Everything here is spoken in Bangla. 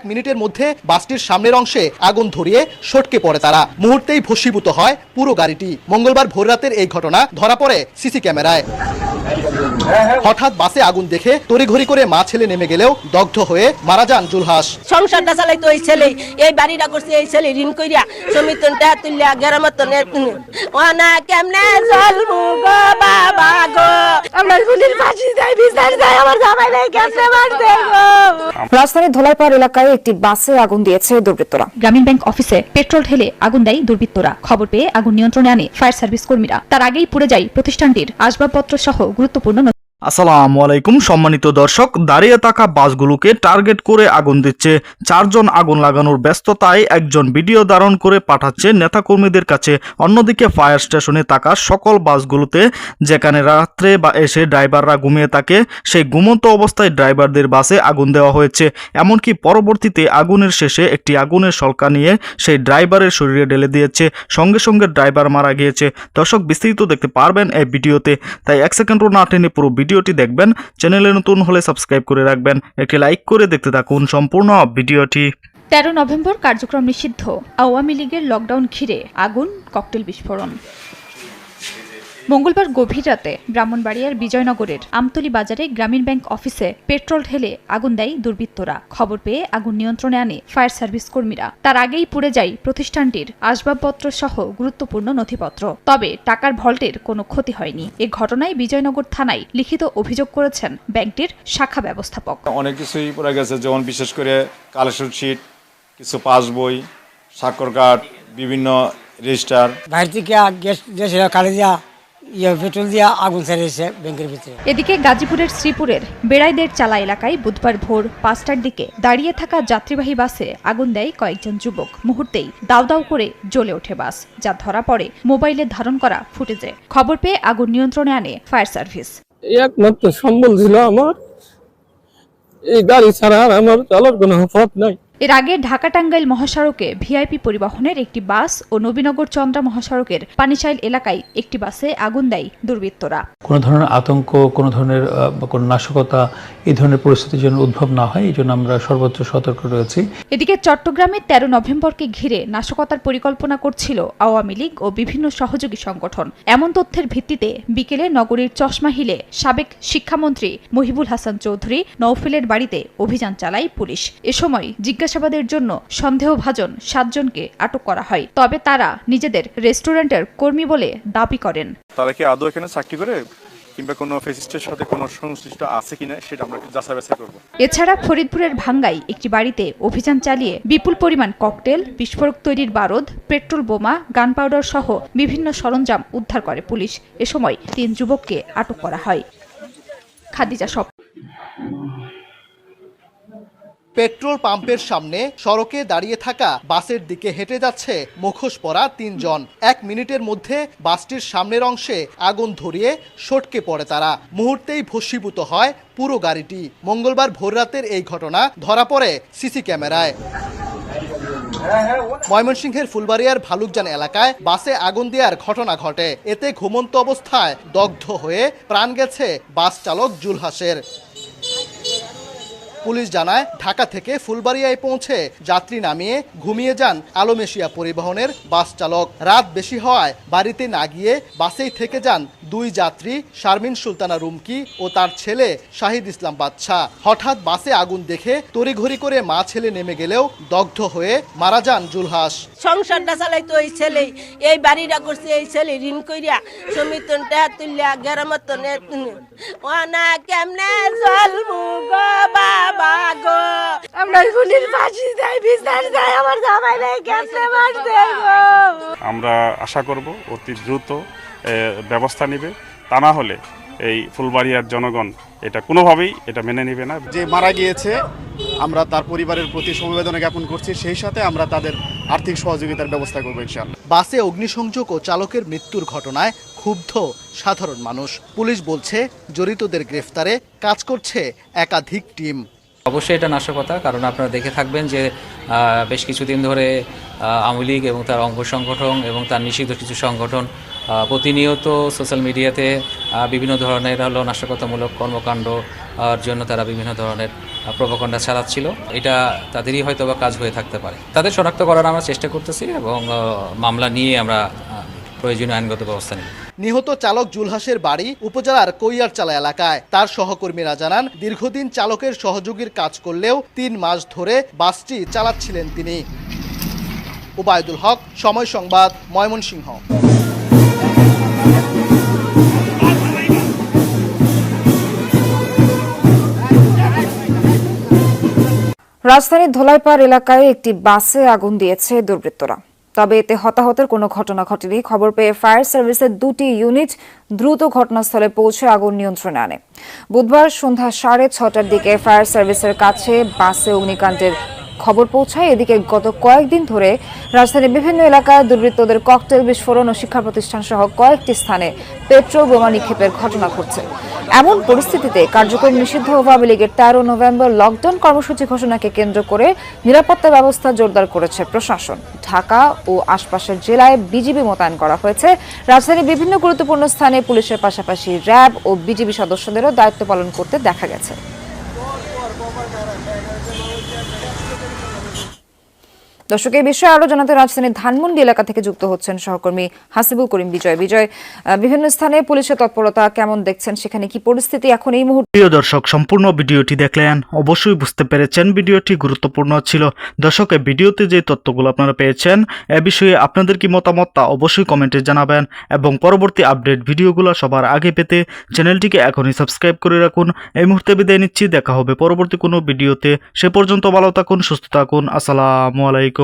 মিনিটের মধ্যে বাসটির সামনের অংশে আগুন ধরিয়ে সটকে পড়ে তারা। মুহূর্তেই ভস্মীভূত হয় পুরো গাড়িটি। মঙ্গলবার ভোররাতের এই ঘটনা ধরা পড়ে সিসি ক্যামেরায়। হঠাৎ বাসে আগুন দেখে তড়িঘড়ি করে মা ছেলে নেমে গেলেও দগ্ধ হয়ে মারা যান জুলহাস। সংসারটা চালাই তো এই ছেলে, এই বাড়িটা করছে এই ছেলে ঋণ কইরা সমিতন টাকা তুলিয়া গেরামতন ওনা কেমনে চলবো গো বাবা গো। আমার গুলির ফাঁসি দেয়, বিচার দেয়, আমার জামাই নাই কেমনে মারবে গো। রাজধানীর ধলাইপাড় এলাকায় একটি বাসে আগুন দিয়েছে দুর্বৃত্তরা। গ্রামীণ ব্যাংক অফিসে পেট্রোল ঢেলে আগুন দেয় দুর্বৃত্তরা। খবর পেয়ে আগুন নিয়ন্ত্রণে আনে ফায়ার সার্ভিস কর্মীরা। তার আগেই পুড়ে যায় প্রতিষ্ঠানটির আসবাবপত্র সহ গুরুত্বপূর্ণ। আসসালামু আলাইকুম সম্মানিত দর্শক, দাঁড়িয়ে থাকা বাসগুলোকে টার্গেট করে আগুন দিচ্ছে। 4 জন আগুন লাগানোর ব্যস্ততায় একজন ভিডিও ধারণ করে পাঠাচ্ছে নেতাকর্মীদের কাছে। অন্যদিকে ফায়ার স্টেশনে থাকা সকল বাসগুলোতে যেখানে রাত্রে বা এসে ড্রাইভাররা ঘুমিয়ে থাকে, সেই ঘুমন্ত অবস্থায় ড্রাইভারদের বাসে আগুন দেওয়া হয়েছে। এমনকি পরবর্তীতে আগুনের শেষে একটি আগুনের শলকা নিয়ে সেই ড্রাইভারের শরীরে ঢেলে দিয়েছে। সঙ্গে সঙ্গে ড্রাইভার মারা গিয়েছে। দর্শক, বিস্তারিত দেখতে পারবেন এই ভিডিওতে, তাই 1 সেকেন্ডও না টেনে পুরো ভিডিওটি দেখবেন। চ্যানেলে নতুন হলে সাবস্ক্রাইব করে রাখবেন, একটি লাইক করে দেখতে থাকুন সম্পূর্ণ ভিডিওটি। 13 নভেম্বর কার্যক্রম নিষিদ্ধ। আওয়ামী লীগের লকডাউন ঘিরে আগুন, ককটেল বিস্ফোরণ। মঙ্গলবার গভীর রাতে ব্রাহ্মণবাড়িয়ার বিজয়নগরের আমতলী বাজারে গ্রামীণ ব্যাংক অফিসে পেট্রোল ঢেলে আগুন দেয় দুর্বৃত্তরা। খবর পেয়ে আগুন নিয়ন্ত্রণে আনে ফায়ার সার্ভিস কর্মীরা। তার আগেই পুড়ে যায় প্রতিষ্ঠানটির আসবাবপত্র সহ গুরুত্বপূর্ণ নথিপত্র। তবে টাকার ভল্টের কোনো ক্ষতি হয়নি। এ ঘটনায় বিজয়নগর থানায় লিখিত অভিযোগ করেছেন ব্যাংকটির শাখা ব্যবস্থাপক। অনেক কিছুই পড়ে গেছে, যেমন বিশেষ করে কালেকশন শিট, কিছু পাসবই, স্বাক্ষর কার্ড, বিভিন্ন রেজিস্টার। বাইরে থেকে গ্যাস কালে দিয়া পেট্রোল দিয়া আগুন ছেড়েছে ব্যাংকের ভিতরে। এদিকে গাজীপুরের শ্রীপুরের বেড়াইদের চালা এলাকায় বুধবার ভোর 5টার দিকে দাঁড়িয়ে থাকা যাত্রীবাহী বাসে আগুন দেয় কয়েকজন যুবক। মুহূর্তেই দাউ দাউ করে জ্বলে ওঠে বাস, যা ধরা পড়ে মোবাইলে ধারণ করা ফুটেজে। খবর পেয়ে আগুন নিয়ন্ত্রণে আনে ফায়ার সার্ভিস। একমাত্র সম্বল ছিল আমার, এই গাড়ি ছাড়া আর আমার চলার কোনো পথ নাই। এর আগে ঢাকা টাঙ্গাইল মহাসড়কে ভিআইপি পরিবহনের একটি বাস ও নবীনগর চন্দ্রা মহাসড়কের পানিশাইল এলাকায় একটি বাসে আগুন দেয় দুর্বৃত্তরা। কোনো ধরনের আতঙ্ক, কোনো ধরনের কোনো নাশকতা এই ধরনের পরিস্থিতির জন্য উদ্ভব না হয়, এই জন্য আমরা সর্বোচ্চ সতর্ক রয়েছি। এদিকে চট্টগ্রামে 13 নভেম্বরকে ঘিরে নাশকতার পরিকল্পনা করছিল আওয়ামী লীগ ও বিভিন্ন সহযোগী সংগঠন। এমন তথ্যের ভিত্তিতে বিকেলে নগরীর চশমা হিলে সাবেক শিক্ষামন্ত্রী মহিবুল হাসান চৌধুরী নওফেলের বাড়িতে অভিযান চালায় পুলিশ। এ সময় জিজ্ঞাসাবাদের জন্য সন্দেহভাজন 7 জনকে আটক করা হয়। তবে তারা নিজেদের রেস্টুরেন্টের কর্মী বলে দাবি করেন। তারা কি আদৌ এখানে চাকরি করে কিংবা কোনো ফেসিস্টের সাথে কোনো সংশ্লিষ্ট আছে কিনা সেটা আমরা যাচাই বাছাই করব। এছাড়া ফরিদপুরের ভাঙ্গাই একটি বাড়িতে অভিযান চালিয়ে বিপুল পরিমাণ ককটেল, বিস্ফোরক তৈরির বারুদ, পেট্রোল বোমা, গান পাউডার সহ বিভিন্ন সরঞ্জাম উদ্ধার করে পুলিশ। এ সময় 3 যুবককে আটক করা হয়। খাদিজা সব। পেট্রোল পাম্পের সামনে সড়কে দাঁড়িয়ে থাকা বাসের দিকে হেঁটে যাচ্ছে মুখোশ পরা 3 জন। 1 মিনিটের মধ্যে বাসটির সামনের অংশে আগুন ধরিয়ে সটকে পড়ে তারা। মুহূর্তেই ভস্মীভূত হয় পুরো গাড়িটি। মঙ্গলবার ভোররাতের এই ঘটনা ধরা পড়ে সিসি ক্যামেরায়। ময়মনসিংহের ফুলবাড়িয়ার ভালুকজান এলাকায় বাসে আগুন দেওয়ার ঘটনা ঘটে। এতে ঘুমন্ত অবস্থায় দগ্ধ হয়ে প্রাণ গেছে বাস চালক জুলহাসের। পুলিশ জানায়, ঢাকা থেকে ফুলবাড়িয়ায় পৌঁছে যাত্রী নামিয়ে ঘুমিয়ে যান আলম এশিয়া পরিবহনের বাস চালক। রাত বেশি হওয়ায় বাড়িতে না গিয়ে বাসেই থেকে যান 2 যাত্রী শারমিন সুলতানা রুমকি ও তার ছেলে শাহিদ ইসলাম বাদশা। হঠাৎ বাসে আগুন দেখে তড়িঘড়ি করে মা ছেলে নেমে গেলেও দগ্ধ হয়ে মারা যান জুলহাস। সংসারটা চালাই তো এই ছেলে, এই বাড়িটা করছে এই ছেলে ঋণ কইরা সমিতন টাকা তুলিয়া গেরামতন ওনা কেমনে চলবো গো বাবা গো। আমার গুলির ফাঁসি দেয়, বিচার দেয়, আমার জামাই নাই কেমনে মারবে গো। আমরা আশা করব অতি দ্রুত ব্যবস্থা নেবে, তা না হলে এই ফুলবাড়িয়ার জনগণ এটা কোনোভাবেই এটা মেনে নেবে না। যে মারা গিয়েছে আমরা তার পরিবারের প্রতি সমবেদনা জ্ঞাপন করছি, সেই সাথে আমরা তাদের আর্থিক সহযোগিতার ব্যবস্থা করবো ইনশাআল্লাহ। বাসে অগ্নিসংযোগ ও চালকের মৃত্যুর ঘটনায় ক্ষুব্ধ সাধারণ মানুষ। পুলিশ বলছে জড়িতদের গ্রেফতারে কাজ করছে একাধিক টিম। অবশ্যই এটা নাশকতা, কারণ আপনারা দেখে থাকবেন যে বেশ কিছুদিন ধরে আওয়ামী লীগ এবং তার অঙ্গ সংগঠন এবং তার নিষিদ্ধ কিছু সংগঠন প্রতিনিয়ত সোশ্যাল মিডিয়াতে বিভিন্ন ধরনের নাশকতামূলক কর্মকাণ্ড জন্য তারা বিভিন্ন ধরনের প্রোপাগান্ডা চালাচ্ছিল। এটা তাদেরই হয়তো বা কাজ হয়ে থাকতে পারে। তাদের শনাক্ত করার আমরা চেষ্টা করতেছি এবং মামলা নিয়ে আমরা প্রয়োজনীয় আইনগত ব্যবস্থা নিব। নিহত চালক জুলহাসের বাড়ি উপজেলার কৈয়ারচালা এলাকায়। তার সহকর্মীরা জানান, দীর্ঘদিন চালকের সহযোগীর কাজ করলেও 3 মাস ধরে বাসটি চালাচ্ছিলেন তিনি। ওবায়দুল হক, সময় সংবাদ, ময়মনসিংহ। রাজধানীর ধোলাইপাড় এলাকায় একটি বাসে আগুন দিয়েছে দুর্বৃত্তরা। তবে এতে হতাহতের কোনো ঘটনা ঘটেনি। খবর পেয়ে ফায়ার সার্ভিসের 2টি ইউনিট দ্রুত ঘটনাস্থলে পৌঁছে আগুন নিয়ন্ত্রণে আনে। বুধবার সন্ধ্যা 6:30টার দিকে ফায়ার সার্ভিসের কাছে বাসে অগ্নিকাণ্ডের খবর পৌঁছায়। এদিকে গত কয়েকদিন ধরে রাজধানীর বিভিন্ন এলাকায় দুর্বৃত্তদের ককটেল বিস্ফোরণ ও শিক্ষা প্রতিষ্ঠান সহ কয়েকটি স্থানে পেট্রোল বোমা নিক্ষেপের ঘটনা ঘটছে। এমন পরিস্থিতিতে কার্যক্রম নিষিদ্ধ আওয়ামী লীগের 13 নভেম্বর লকডাউন কর্মসূচি ঘোষণাকে কেন্দ্র করে নিরাপত্তা ব্যবস্থা জোরদার করেছে প্রশাসন। ঢাকা ও আশপাশের জেলায় বিজিবি মোতায়েন করা হয়েছে। রাজধানীর বিভিন্ন গুরুত্বপূর্ণ স্থানে পুলিশের পাশাপাশি র্যাব ও বিজিবি সদস্যদেরও দায়িত্ব পালন করতে দেখা গেছে। দর্শক, এই বিষয়ে আরো জানাতে রাজধানীর ধানমন্ডি এলাকা থেকে যুক্ত হচ্ছেন সহকর্মী হাসিবুল করিম বিজয়। বিভিন্ন স্থানে পুলিশের তৎপরতা কেমন দেখছেন, সেখানে কি পরিস্থিতি এখন এই মুহূর্তে? প্রিয় দর্শক, সম্পূর্ণ ভিডিওটি দেখলেন, অবশ্যই বুঝতে পেরেছেন ভিডিওটি গুরুত্বপূর্ণ ছিল। দর্শক, এই ভিডিওতে যে তথ্যগুলো আপনারা পেয়েছেন এ বিষয়ে আপনাদের কি মতামত তা অবশ্যই কমেন্টে জানাবেন এবং পরবর্তী আপডেট ভিডিওগুলো সবার আগে পেতে চ্যানেলটিকে এখনই সাবস্ক্রাইব করে রাখুন। এই মুহূর্তে বিদায় নিচ্ছি, দেখা হবে পরবর্তী কোনো ভিডিওতে। সে পর্যন্ত ভালো থাকুন, সুস্থ থাকুন। আসসালামু আলাইকুম।